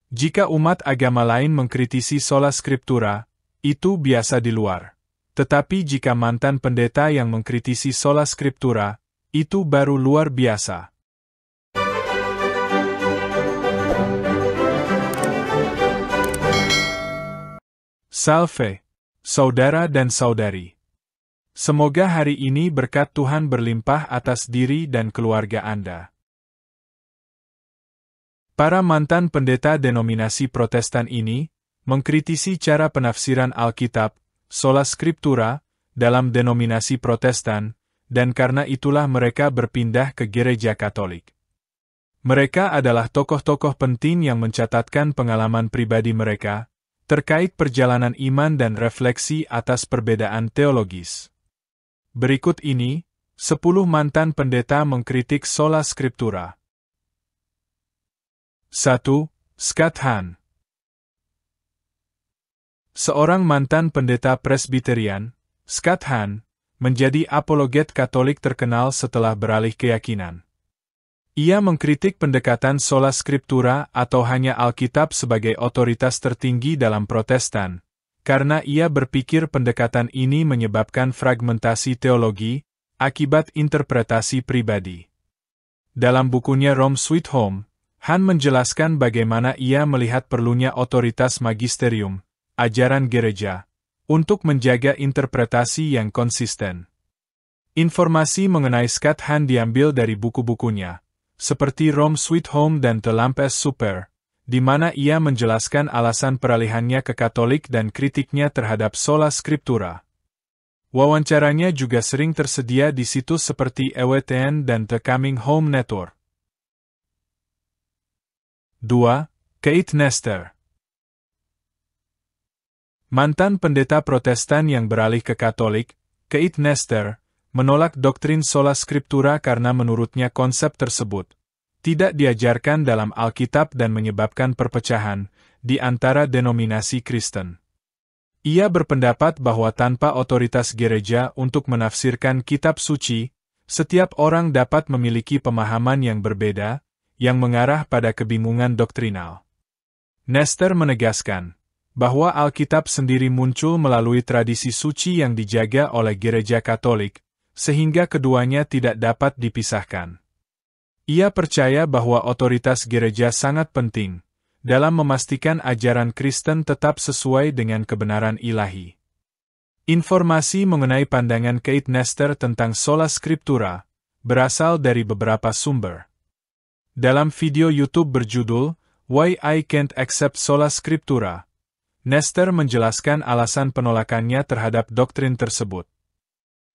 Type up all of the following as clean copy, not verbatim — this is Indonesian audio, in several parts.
Jika umat agama lain mengkritisi sola scriptura, itu biasa di luar. Tetapi jika mantan pendeta yang mengkritisi sola scriptura, itu baru luar biasa. Salve, saudara dan saudari. Semoga hari ini berkat Tuhan berlimpah atas diri dan keluarga Anda. Para mantan pendeta denominasi Protestan ini mengkritisi cara penafsiran Alkitab, sola scriptura, dalam denominasi Protestan, dan karena itulah mereka berpindah ke Gereja Katolik. Mereka adalah tokoh-tokoh penting yang mencatatkan pengalaman pribadi mereka terkait perjalanan iman dan refleksi atas perbedaan teologis. Berikut ini, 10 mantan pendeta mengkritik sola scriptura. 1. Scott Hahn. Seorang mantan pendeta Presbyterian, Scott Hahn, menjadi apologet Katolik terkenal setelah beralih keyakinan. Ia mengkritik pendekatan sola scriptura atau hanya Alkitab sebagai otoritas tertinggi dalam Protestan, karena ia berpikir pendekatan ini menyebabkan fragmentasi teologi akibat interpretasi pribadi. Dalam bukunya Rome Sweet Home, Hahn menjelaskan bagaimana ia melihat perlunya otoritas magisterium, ajaran gereja, untuk menjaga interpretasi yang konsisten. Informasi mengenai Scott Hahn diambil dari buku-bukunya, seperti Rome Sweet Home dan The Lampest Super, di mana ia menjelaskan alasan peralihannya ke Katolik dan kritiknya terhadap sola scriptura. Wawancaranya juga sering tersedia di situs seperti EWTN dan The Coming Home Network. 2. Keith Nester. Mantan pendeta Protestan yang beralih ke Katolik, Keith Nester, menolak doktrin sola scriptura karena menurutnya konsep tersebut tidak diajarkan dalam Alkitab dan menyebabkan perpecahan di antara denominasi Kristen. Ia berpendapat bahwa tanpa otoritas gereja untuk menafsirkan kitab suci, setiap orang dapat memiliki pemahaman yang berbeda, yang mengarah pada kebingungan doktrinal. Nester menegaskan bahwa Alkitab sendiri muncul melalui tradisi suci yang dijaga oleh Gereja Katolik, sehingga keduanya tidak dapat dipisahkan. Ia percaya bahwa otoritas gereja sangat penting dalam memastikan ajaran Kristen tetap sesuai dengan kebenaran ilahi. Informasi mengenai pandangan Keith Nester tentang sola scriptura berasal dari beberapa sumber. Dalam video YouTube berjudul Why I Can't Accept Sola Scriptura, Nester menjelaskan alasan penolakannya terhadap doktrin tersebut.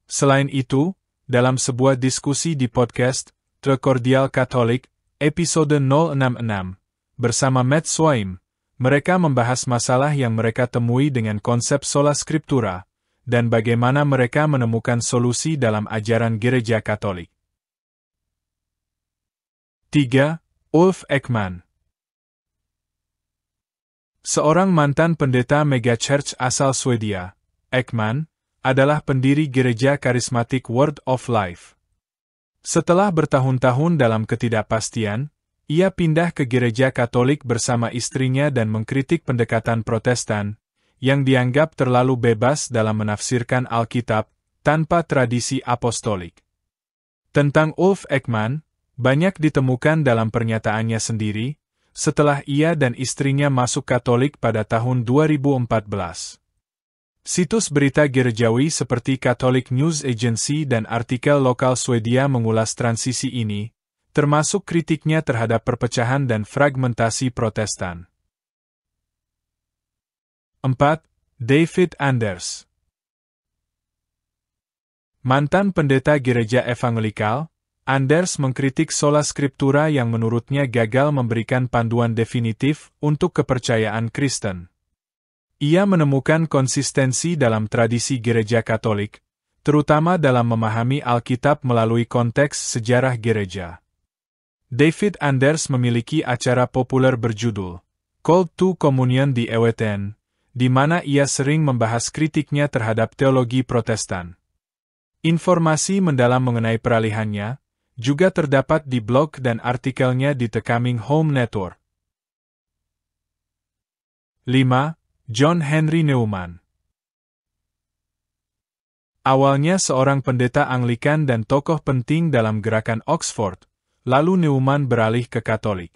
Selain itu, dalam sebuah diskusi di podcast The Cordial Catholic, episode 066, bersama Matt Swaim, mereka membahas masalah yang mereka temui dengan konsep sola scriptura, dan bagaimana mereka menemukan solusi dalam ajaran Gereja Katolik. 3. Ulf Ekman. Seorang mantan pendeta megachurch asal Swedia, Ekman, adalah pendiri gereja karismatik Word of Life. Setelah bertahun-tahun dalam ketidakpastian, ia pindah ke gereja Katolik bersama istrinya dan mengkritik pendekatan Protestan, yang dianggap terlalu bebas dalam menafsirkan Alkitab, tanpa tradisi apostolik. Tentang Ulf Ekman, banyak ditemukan dalam pernyataannya sendiri, setelah ia dan istrinya masuk Katolik pada tahun 2014. Situs berita gerejawi seperti Catholic News Agency dan artikel lokal Swedia mengulas transisi ini, termasuk kritiknya terhadap perpecahan dan fragmentasi Protestan. 4. David Anders. Mantan pendeta gereja evangelikal, Anders mengkritik sola scriptura yang menurutnya gagal memberikan panduan definitif untuk kepercayaan Kristen. Ia menemukan konsistensi dalam tradisi gereja Katolik, terutama dalam memahami Alkitab melalui konteks sejarah gereja. David Anders memiliki acara populer berjudul Call to Communion di EWTN, di mana ia sering membahas kritiknya terhadap teologi Protestan. Informasi mendalam mengenai peralihannya juga terdapat di blog dan artikelnya di The Coming Home Network. 5. John Henry Newman. Awalnya seorang pendeta Anglikan dan tokoh penting dalam gerakan Oxford, lalu Newman beralih ke Katolik.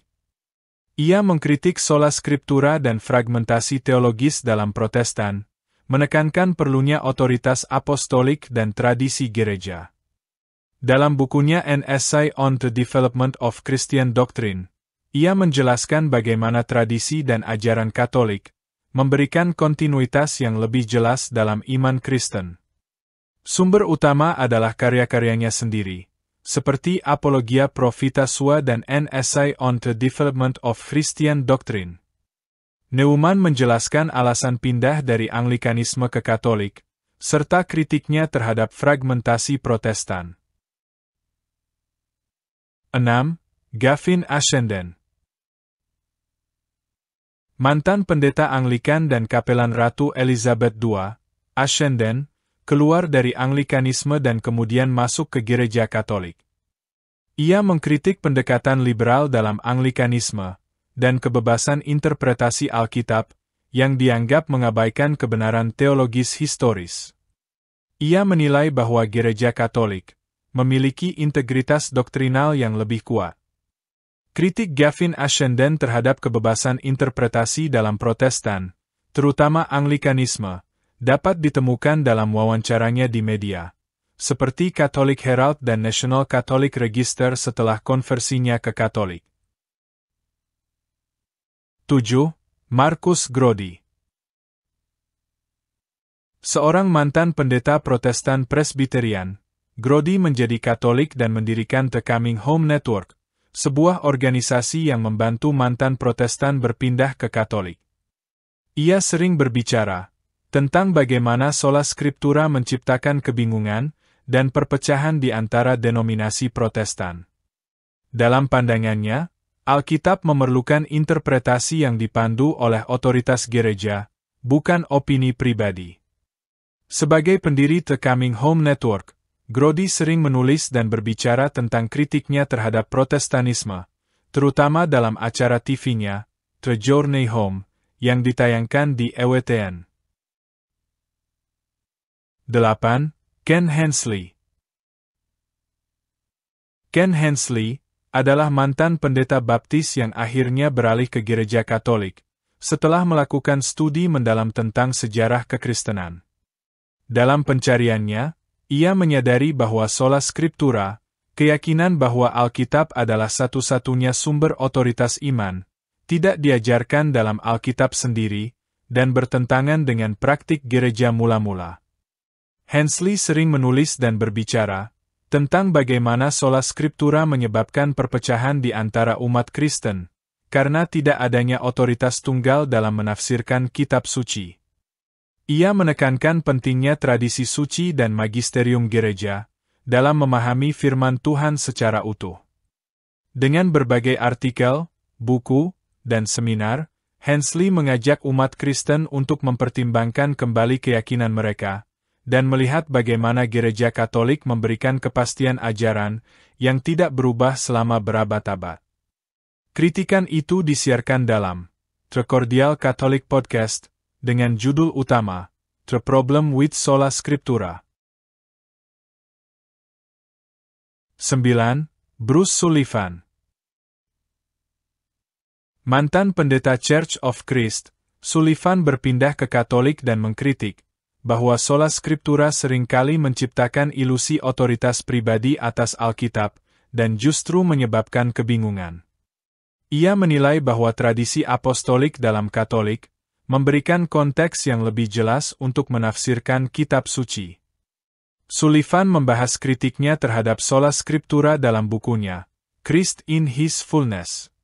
Ia mengkritik sola scriptura dan fragmentasi teologis dalam Protestan, menekankan perlunya otoritas apostolik dan tradisi gereja. Dalam bukunya An Essay on the Development of Christian Doctrine, ia menjelaskan bagaimana tradisi dan ajaran Katolik memberikan kontinuitas yang lebih jelas dalam iman Kristen. Sumber utama adalah karya-karyanya sendiri, seperti Apologia Pro Vita Sua dan An Essay on the Development of Christian Doctrine. Newman menjelaskan alasan pindah dari Anglikanisme ke Katolik, serta kritiknya terhadap fragmentasi Protestan. 6. Gavin Ashenden. Mantan pendeta Anglikan dan kapelan Ratu Elizabeth II, Ashenden, keluar dari Anglikanisme dan kemudian masuk ke Gereja Katolik. Ia mengkritik pendekatan liberal dalam Anglikanisme dan kebebasan interpretasi Alkitab yang dianggap mengabaikan kebenaran teologis historis. Ia menilai bahwa Gereja Katolik memiliki integritas doktrinal yang lebih kuat. Kritik Gavin Ashenden terhadap kebebasan interpretasi dalam Protestan, terutama Anglikanisme, dapat ditemukan dalam wawancaranya di media, seperti Catholic Herald dan National Catholic Register setelah konversinya ke Katolik. 7. Marcus Grody. Seorang mantan pendeta Protestan Presbyterian, Grody menjadi Katolik dan mendirikan The Coming Home Network, sebuah organisasi yang membantu mantan Protestan berpindah ke Katolik. Ia sering berbicara tentang bagaimana sola scriptura menciptakan kebingungan dan perpecahan di antara denominasi Protestan. Dalam pandangannya, Alkitab memerlukan interpretasi yang dipandu oleh otoritas gereja, bukan opini pribadi. Sebagai pendiri The Coming Home Network, Grody sering menulis dan berbicara tentang kritiknya terhadap Protestanisme, terutama dalam acara TV-nya, The Journey Home, yang ditayangkan di EWTN. 8. Ken Hensley. Ken Hensley adalah mantan pendeta baptis yang akhirnya beralih ke Gereja Katolik, setelah melakukan studi mendalam tentang sejarah kekristenan. Dalam pencariannya, ia menyadari bahwa sola scriptura, keyakinan bahwa Alkitab adalah satu-satunya sumber otoritas iman, tidak diajarkan dalam Alkitab sendiri, dan bertentangan dengan praktik gereja mula-mula. Hensley sering menulis dan berbicara tentang bagaimana sola scriptura menyebabkan perpecahan di antara umat Kristen, karena tidak adanya otoritas tunggal dalam menafsirkan kitab suci. Ia menekankan pentingnya tradisi suci dan magisterium gereja dalam memahami firman Tuhan secara utuh. Dengan berbagai artikel, buku, dan seminar, Hensley mengajak umat Kristen untuk mempertimbangkan kembali keyakinan mereka, dan melihat bagaimana Gereja Katolik memberikan kepastian ajaran yang tidak berubah selama berabad-abad. Kritikan itu disiarkan dalam The Cordial Catholic Podcast dengan judul utama The Problem with Sola Scriptura. 9. Bruce Sullivan. Mantan pendeta Church of Christ, Sullivan berpindah ke Katolik dan mengkritik bahwa sola scriptura seringkali menciptakan ilusi otoritas pribadi atas Alkitab, dan justru menyebabkan kebingungan. Ia menilai bahwa tradisi apostolik dalam Katolik memberikan konteks yang lebih jelas untuk menafsirkan kitab suci. Sullivan membahas kritiknya terhadap sola scriptura dalam bukunya, Christ in His Fullness.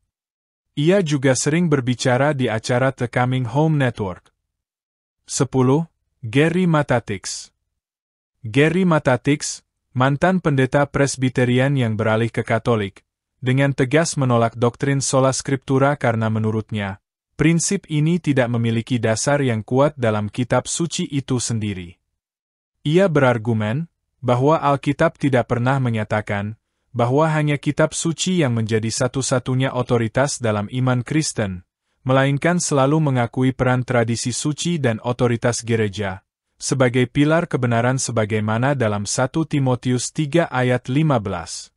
Ia juga sering berbicara di acara The Coming Home Network. 10. Gary Matatix. Gary Matatix, mantan pendeta Presbyterian yang beralih ke Katolik, dengan tegas menolak doktrin sola scriptura karena menurutnya, prinsip ini tidak memiliki dasar yang kuat dalam kitab suci itu sendiri. Ia berargumen bahwa Alkitab tidak pernah menyatakan bahwa hanya kitab suci yang menjadi satu-satunya otoritas dalam iman Kristen, melainkan selalu mengakui peran tradisi suci dan otoritas gereja, sebagai pilar kebenaran sebagaimana dalam 1 Timotius 3 ayat 15.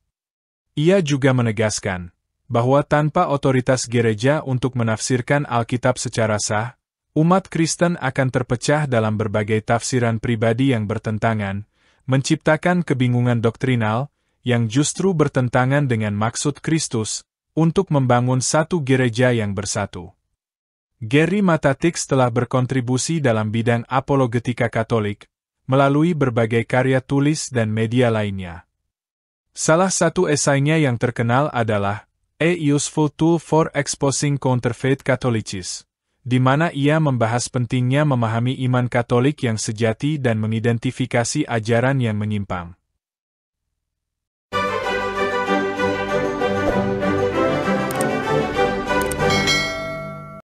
Ia juga menegaskan bahwa tanpa otoritas gereja untuk menafsirkan Alkitab secara sah, umat Kristen akan terpecah dalam berbagai tafsiran pribadi yang bertentangan, menciptakan kebingungan doktrinal yang justru bertentangan dengan maksud Kristus untuk membangun satu gereja yang bersatu. Gary Matatix telah berkontribusi dalam bidang apologetika Katolik, melalui berbagai karya tulis dan media lainnya. Salah satu esainya yang terkenal adalah A Useful Tool for Exposing Counterfeit Catholicism, di mana ia membahas pentingnya memahami iman Katolik yang sejati dan mengidentifikasi ajaran yang menyimpang.